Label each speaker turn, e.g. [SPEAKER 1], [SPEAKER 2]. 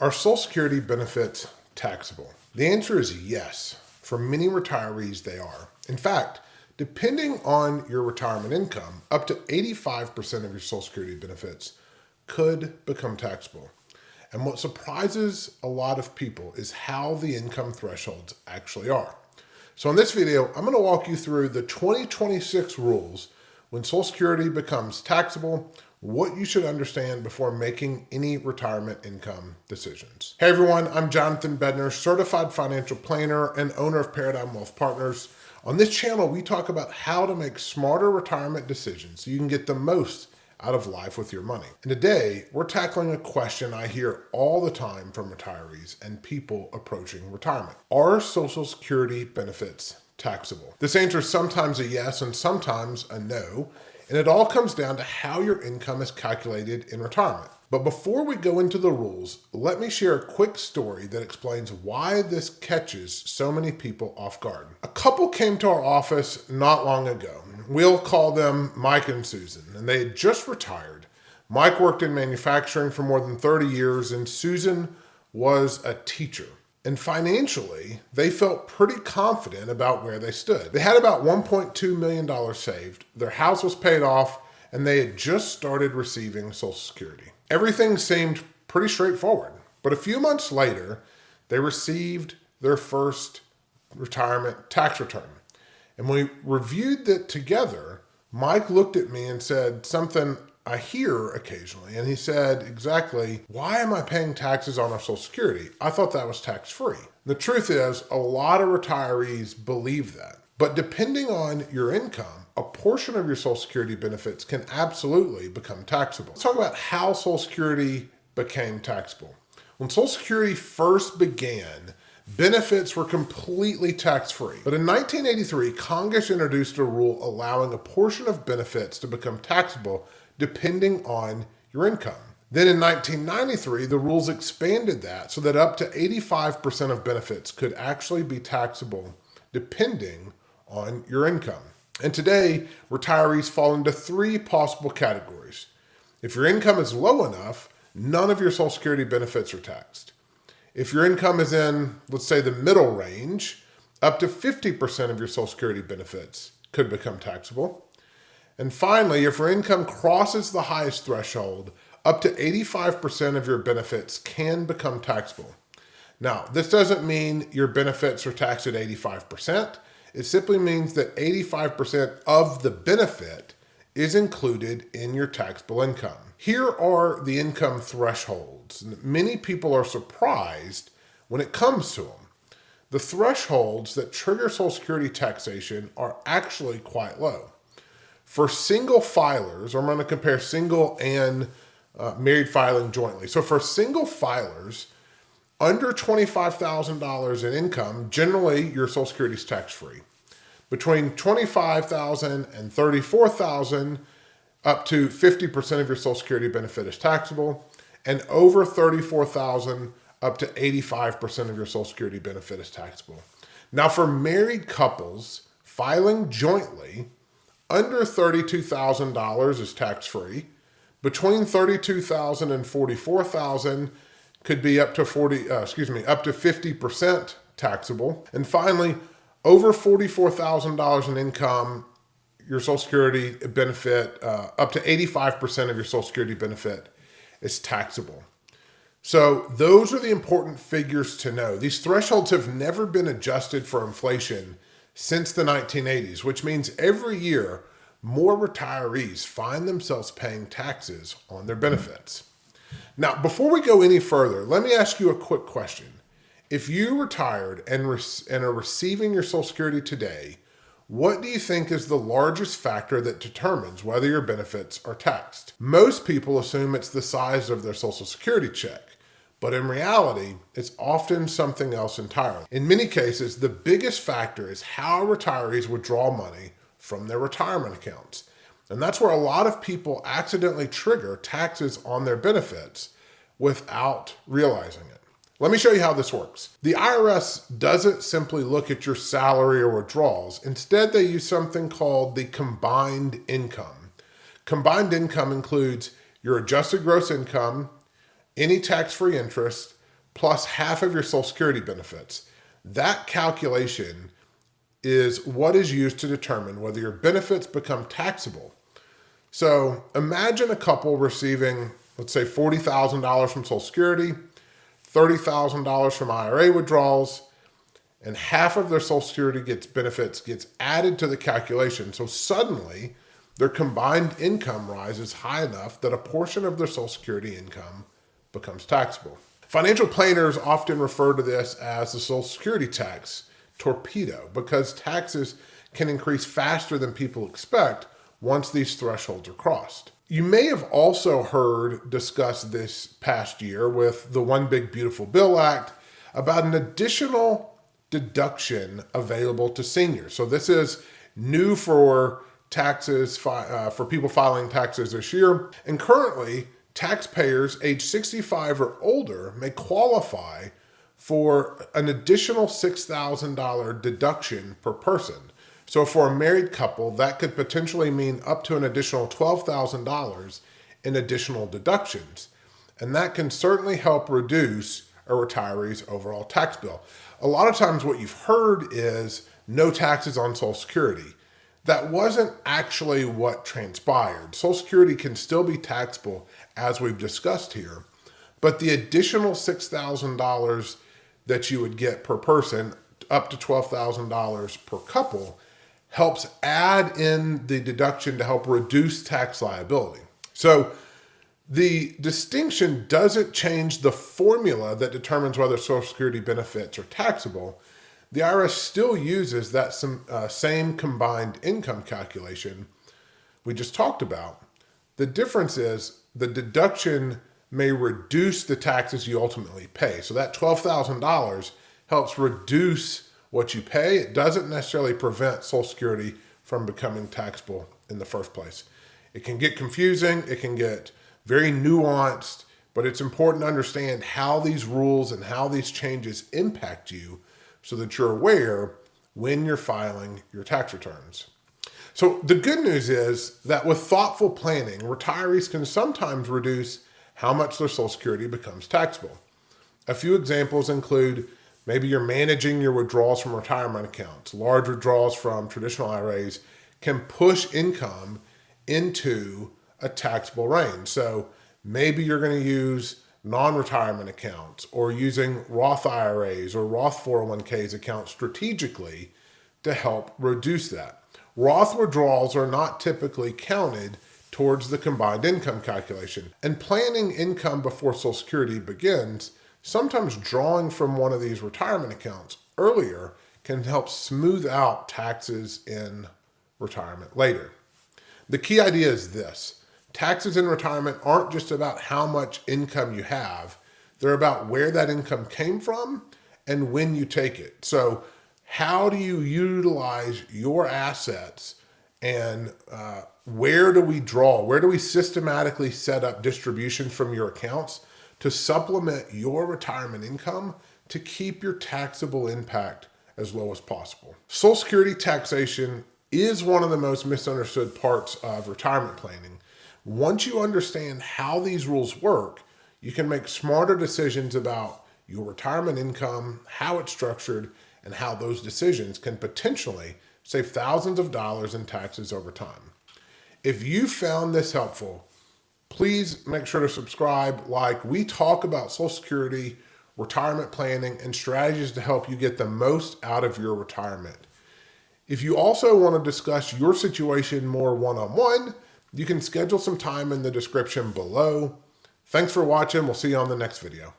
[SPEAKER 1] Are Social Security benefits taxable? The answer is yes. For many retirees, they are. In fact, depending on your retirement income, up to 85% of your Social Security benefits could become taxable. And what surprises a lot of people is how the income thresholds actually are. So in this video, I'm going to walk you through the 2026 rules when Social Security becomes taxable, what you should understand before making any retirement income decisions. Hey everyone, I'm Jonathan Bednar, certified financial planner and owner of Paradigm Wealth Partners. On this channel, we talk about how to make smarter retirement decisions so you can get the most out of life with your money. And today, we're tackling a question I hear all the time from retirees and people approaching retirement. Are Social Security benefits taxable? This answer is sometimes a yes and sometimes a no, and it all comes down to how your income is calculated in retirement. But before we go into the rules, let me share a quick story that explains why this catches so many people off guard. A couple came to our office not long ago. We'll call them Mike and Susan, and they had just retired. Mike worked in manufacturing for more than 30 years, and Susan was a teacher. And financially, they felt pretty confident about where they stood. They had about $1.2 million saved, their house was paid off, and they had just started receiving Social Security. Everything seemed pretty straightforward. But a few months later, they received their first retirement tax return. And when we reviewed it together, Mike looked at me and said something I hear occasionally. And he said exactly, why am I paying taxes on our Social Security? I thought that was tax-free. The truth is, a lot of retirees believe that. But depending on your income, a portion of your Social Security benefits can absolutely become taxable. Let's talk about how Social Security became taxable. When Social Security first began, benefits were completely tax-free. But in 1983, Congress introduced a rule allowing a portion of benefits to become taxable depending on your income. Then in 1993, the rules expanded that so that up to 85% of benefits could actually be taxable depending on your income. And today, retirees fall into three possible categories. If your income is low enough, none of your Social Security benefits are taxed. If your income is in, let's say, the middle range, up to 50% of your Social Security benefits could become taxable. And finally, if your income crosses the highest threshold, up to 85% of your benefits can become taxable. Now, this doesn't mean your benefits are taxed at 85%. It simply means that 85% of the benefit is included in your taxable income. Here are the income thresholds. Many people are surprised when it comes to them. The thresholds that trigger Social Security taxation are actually quite low. For single filers, I'm going to compare single and married filing jointly. So for single filers, under $25,000 in income, generally your Social Security is tax-free. Between $25,000 and $34,000, up to 50% of your Social Security benefit is taxable, and over $34,000, up to 85% of your Social Security benefit is taxable. Now for married couples filing jointly, under $32,000 is tax-free. Between $32,000 and $44,000 could be up to 50% taxable. And finally, over $44,000 in income, your Social Security benefit, up to 85% of your Social Security benefit is taxable. So those are the important figures to know. These thresholds have never been adjusted for inflation since the 1980s, which means every year more retirees find themselves paying taxes on their benefits. Now, before we go any further, let me ask you a quick question. If you retired and are receiving your Social Security today, what do you think is the largest factor that determines whether your benefits are taxed? Most people assume it's the size of their Social Security check, but in reality, it's often something else entirely. In many cases, the biggest factor is how retirees withdraw money from their retirement accounts. And that's where a lot of people accidentally trigger taxes on their benefits without realizing it. Let me show you how this works. The IRS doesn't simply look at your salary or withdrawals. Instead, they use something called the combined income. Combined income includes your adjusted gross income, any tax-free interest, plus half of your Social Security benefits. That calculation is what is used to determine whether your benefits become taxable. So imagine a couple receiving, let's say, $40,000 from Social Security, $30,000 from IRA withdrawals, and half of their Social Security benefits gets added to the calculation. So suddenly their combined income rises high enough that a portion of their Social Security income becomes taxable. Financial planners often refer to this as the Social Security tax torpedo because taxes can increase faster than people expect once these thresholds are crossed. You may have also heard discussed this past year with the One Big Beautiful Bill Act about an additional deduction available to seniors. So this is new for taxes for people filing taxes this year. And currently, taxpayers age 65 or older may qualify for an additional $6,000 deduction per person. So for a married couple, that could potentially mean up to an additional $12,000 in additional deductions. And that can certainly help reduce a retiree's overall tax bill. A lot of times what you've heard is no taxes on Social Security. That wasn't actually what transpired. Social Security can still be taxable as we've discussed here, but the additional $6,000 that you would get per person, up to $12,000 per couple, helps add in the deduction to help reduce tax liability. So the distinction doesn't change the formula that determines whether Social Security benefits are taxable. The IRS still uses that same combined income calculation we just talked about. The difference is the deduction may reduce the taxes you ultimately pay. So that $12,000 helps reduce what you pay. It doesn't necessarily prevent Social Security from becoming taxable in the first place. It can get confusing. It can get very nuanced, but it's important to understand how these rules and how these changes impact you so that you're aware when you're filing your tax returns. So the good news is that with thoughtful planning, retirees can sometimes reduce how much their Social Security becomes taxable. A few examples include maybe you're managing your withdrawals from retirement accounts. Large withdrawals from traditional IRAs can push income into a taxable range. So maybe you're going to use non-retirement accounts or using Roth IRAs or Roth 401ks accounts strategically to help reduce that. Roth withdrawals are not typically counted towards the combined income calculation. And planning income before Social Security begins, sometimes drawing from one of these retirement accounts earlier can help smooth out taxes in retirement later. The key idea is this. Taxes in retirement aren't just about how much income you have. They're about where that income came from and when you take it. So how do you utilize your assets and where do we draw? Where do we systematically set up distributions from your accounts to supplement your retirement income to keep your taxable impact as low as possible? Social Security taxation is one of the most misunderstood parts of retirement planning. Once you understand how these rules work, you can make smarter decisions about your retirement income, how it's structured, and how those decisions can potentially save thousands of dollars in taxes over time. If you found this helpful, please make sure to subscribe. We talk about Social Security, retirement planning, and strategies to help you get the most out of your retirement. If you also want to discuss your situation more one-on-one, you can schedule some time in the description below. Thanks for watching. We'll see you on the next video.